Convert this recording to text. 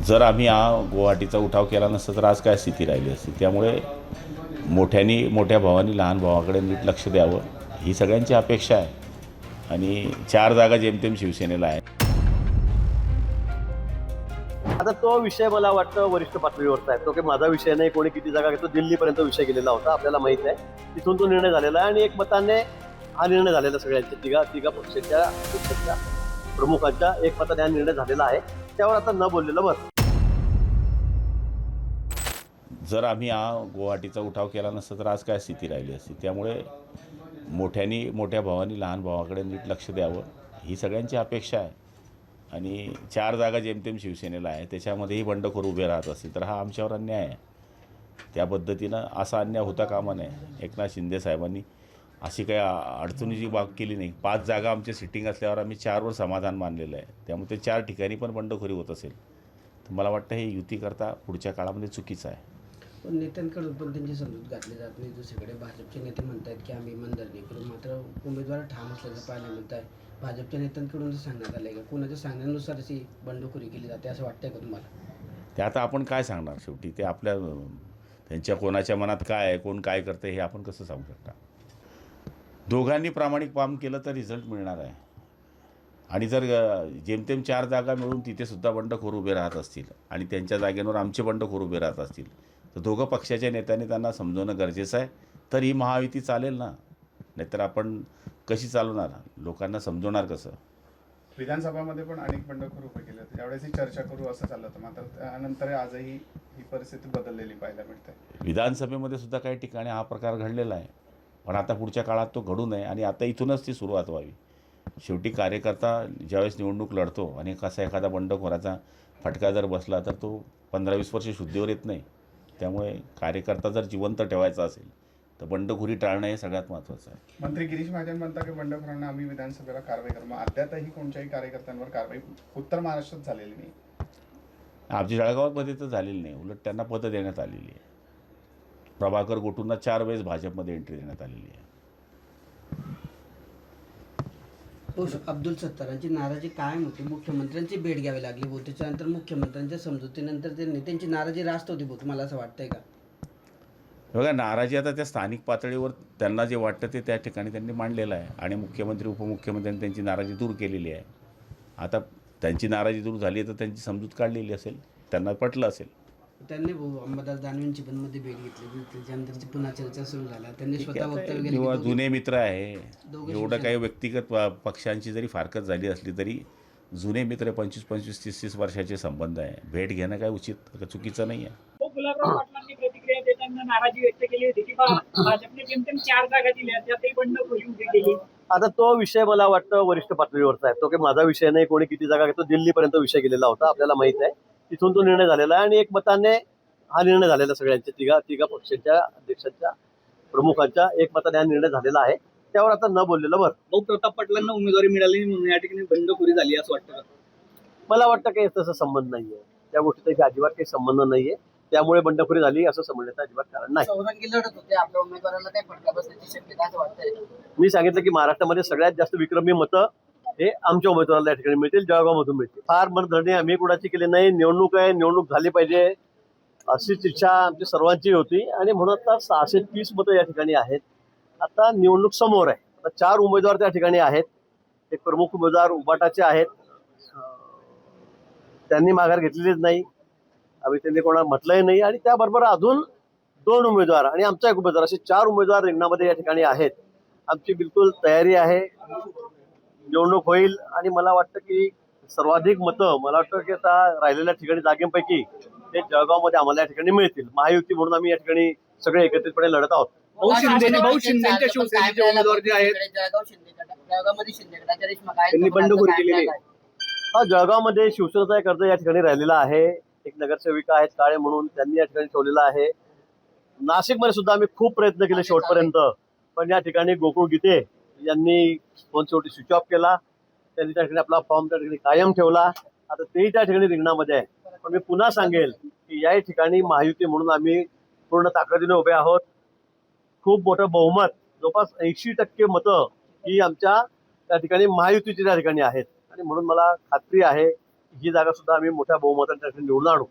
जर आम्ही गुवाहाटीचा उठाव केला नसता तर आज काय स्थिती राहिली असती. त्यामुळे मोठ्या भावानी लहान भावाकडे नीट लक्ष द्यावं ही सगळ्यांची अपेक्षा आहे. आणि 4 जागा जेमतेम शिवसेनेला आहे. आता तो विषय मला वाटतं वरिष्ठ पातळीवरचा आहे. तो काही माझा विषय नाही. कोणी किती जागा घेतो दिल्लीपर्यंत विषय गेलेला होता, आपल्याला माहित आहे. तिथून तो निर्णय झालेला आहे आणि एकमताने हा निर्णय झालेला सगळ्यांच्या तिघा पक्षाच्या प्रमुखांच्या एकमताने हा निर्णय झालेला आहे. त्यावर आता न बोललेलं बरं. जर आम्ही गुवाहाटीचा उठाव केला नसता तर आज काय स्थिती राहिली असती. त्यामुळे मोठ्या भावानी लहान भावाकडे नीट लक्ष द्यावं ही सगळ्यांची अपेक्षा आहे. आणि 4 जागा जेमतेम शिवसेनेला आहे, त्याच्यामध्येही बंडखोर उभे राहत असतील तर हा आमच्यावर अन्याय आहे. त्या पद्धतीनं असा अन्याय होता कामा नये. एकनाथ शिंदे साहेबांनी अशी काही अडचणीची बाब केली नाही. 5 जागा आमचे सिटिंग असल्यावर आम्ही 4वर समाधान मानलेलं आहे. त्यामुळे ते 4 ठिकाणी पण बंडखोरी होत असेल तर मला वाटतं हे युतीकरता पुढच्या काळामध्ये चुकीचं आहे. पण नेत्यांकडून पण त्यांची समजूत घातली जात नाही. दुसरीकडे भाजपचे नेते म्हणतात की आम्ही इमानदारी करू, मात्र उमेदवार ठाम असल्याचं पाहायला मिळत आहे. भाजपच्या नेत्यांकडून सांगण्यात आलं आहे का कोणाच्या सांगण्यानुसार अशी बंडखोरी केली जाते असं वाटतंय का तुम्हाला? ते आता आपण काय सांगणार? शेवटी ते त्यांच्या कोणाच्या मनात काय आहे, कोण काय करते हे आपण कसं सांगू शकता. दोघांनी प्रामाणिक काम केलं तर रिझल्ट मिळणार आहे. आणि जर जेमतेम 4 जागा मिळून तिथेसुद्धा बंडखोर उभे राहत असतील आणि त्यांच्या जागेवर आमचे बंडखोर उभे राहत असतील तर दोघं पक्षाच्या नेत्यांनी त्यांना समजवणं गरजेचं आहे. तर ही महायुती चालेल ना. नाहीतर आपण कशी चालवणार? लोकांना समजवणार कसं? विधानसभामध्ये पण अनेक बंडखोर उभे केले होते. त्यावेळेसही चर्चा करू असं चाललं होतं, मात्र त्यानंतर आजही ही परिस्थिती बदललेली पाहायला मिळते. विधानसभेमध्ये सुद्धा काही ठिकाणी हा प्रकार घडलेला आहे. पण आता पुढच्या काळात तो घडू नये आणि आता इथूनच ती सुरुवात व्हावी. शेवटी कार्यकर्ता ज्यावेळेस निवडणूक लढतो आणि एखादा बंडखोराचा फटका जर बसला तर तो 15-20 वर्ष शुद्धीवर येत नाही. त्यामुळे कार्यकर्ता जर जिवंत ठेवायचा असेल तर बंडखोरी टाळणं हे सगळ्यात महत्त्वाचं आहे. मंत्री गिरीश महाजन म्हणतात की बंडखोरांना आम्ही विधानसभेला कारवाई करू. अद्यापही कोणत्याही कार्यकर्त्यांवर कारवाई उत्तर महाराष्ट्रात झालेली नाही. आमची जळगावमध्ये तर झालेली नाही. उलट त्यांना पदं देण्यात आलेली आहे. प्रभाकर गोटूंना 4 वेळेस भाजपमध्ये एंट्री देण्यात आलेली आहे. अब्दुल सत्तारांची नाराजी कायम होती. मुख्यमंत्र्यांची भेट घ्यावी लागली होती. त्याच्यानंतर मुख्यमंत्र्यांच्या समजुतीनंतर ते नेत्यांची नाराजी रास्त होती बहुत. मला असं वाटतंय का? बघा, नाराजी आता त्या स्थानिक पातळीवर त्यांना जे वाटतं ते त्या ठिकाणी त्यांनी मांडलेलं आहे आणि मुख्यमंत्री उपमुख्यमंत्र्यांनी त्यांची नाराजी दूर केलेली आहे. आता त्यांची नाराजी दूर झाली तर त्यांची समजूत काढलेली असेल, त्यांना पटलं असेल. त्यांनी अंबादास दानवेंची पण मध्ये भेट घेतली. त्याच्यानंतर पुन्हा चर्चा सुरू झाल्या. त्यांनी स्वतः वक्तव्य केले किंवा की जुने मित्र आहे. दोघं एवढं काही व्यक्तिगत पक्षांची जरी फारकत झाली असली तरी जुने मित्र 25-25, 30-30 वर्षाचे संबंध आहे. भेट घेणं काय चुकीचं नाही आहे. गुलाबराव पाटलांनी प्रतिक्रिया देताना नाराजी व्यक्त केली होती की भाजपने जेमतेम 4 जागा दिल्या, त्यातही बंडखोरी उभी केली. आता तो विषय मला वाटतं वरिष्ठ पातळीवरचा आहे. तो काही माझा विषय नाही. कोणी किती जागा घेतो दिल्लीपर्यंत विषय गेलेला होता, आपल्याला माहित आहे. तिथून तो निर्णय झालेला आहे आणि एकमताने हा निर्णय झालेला सगळ्यांच्या तिघा पक्षाच्या अध्यक्षांच्या प्रमुखांच्या एकमताने हा निर्णय झालेला आहे. त्यावर आता न बोललेलं बरं. भाऊ प्रताप पाटलांना उमेदवारी मिळाली म्हणून या ठिकाणी बंडखोरी झाली असं वाटतं का? मला वाटतं काही तसं संबंध नाहीये. त्या गोष्टीचा अजिबात काही संबंध नाहीये. त्यामुळे बंडखोरी झाली असं समजण्याचं अजिबात कारण नाही. चौरंगी लढत होते. आपल्या उमेदवाराला काही फटका बसण्याची शक्यता असं वाटतंय? मी सांगितलं की महाराष्ट्रामध्ये सगळ्यात जास्त विक्रमी मतं हे आमच्या उमेदवाराला या ठिकाणी मिळतील, जळगावमधून मिळतील. फार मनधरणी आम्ही कुणाची केली नाही. निवडणूक आहे, निवडणूक झाली पाहिजे अशीच इच्छा आमची सर्वांची होती आणि म्हणून आता 630 मतं या ठिकाणी आहेत. आता निवडणूक समोर आहे. आता 4 उमेदवार त्या ठिकाणी आहेत. एक प्रमुख उमेदवार उबाटाचे आहेत. त्यांनी माघार घेतलेलीच नाही. आम्ही त्यांनी कोणाला म्हटलंही नाही. आणि त्याबरोबर अजून 2 उमेदवार आणि आमचा 1 उमेदवार असे 4 उमेदवार रिंगणामध्ये या ठिकाणी आहेत. आमची बिलकुल तयारी आहे. निवडणूक होईल आणि मला वाटतं की सर्वाधिक मतं मला वाटतं की आता राहिलेल्या ठिकाणी जागेपैकी ते जळगावमध्ये आम्हाला या ठिकाणी मिळतील. महायुती म्हणून आम्ही या ठिकाणी सगळे एकत्रितपणे लढत आहोत. भाऊ शिंदेच्या शिवसेनेचे उमेदवार जे आहेत जळगावमध्ये शिंदे त्यांनी बंडखोरी केलेली आहे. हा, जळगावमध्ये शिवसेनेचा एक अर्ज या ठिकाणी राहिलेला आहे. एक नगरसेविका आहेत काळे म्हणून, त्यांनी या ठिकाणी ठेवलेला आहे. नाशिकमध्ये सुद्धा आम्ही खूप प्रयत्न केले शेवटपर्यंत, पण या ठिकाणी गोकुळ गीते यांनी फोन शेवटी स्विच ऑफ केला. त्यांनी त्या ठिकाणी आपला फॉर्म त्या ठिकाणी कायम ठेवला. आता तेही त्या ठिकाणी रिंगणामध्ये आहे. पण मी पुन्हा सांगेल की या ठिकाणी महायुती म्हणून आम्ही पूर्ण ताकदीने उभे आहोत. खूप मोठं बहुमत, जवळपास 80% मतं ही आमच्या त्या ठिकाणी महायुतीची त्या ठिकाणी आहेत. आणि म्हणून मला खात्री आहे ही जागा सुद्धा आम्ही मोठ्या बहुमताने त्या ठिकाणी निवडून आणू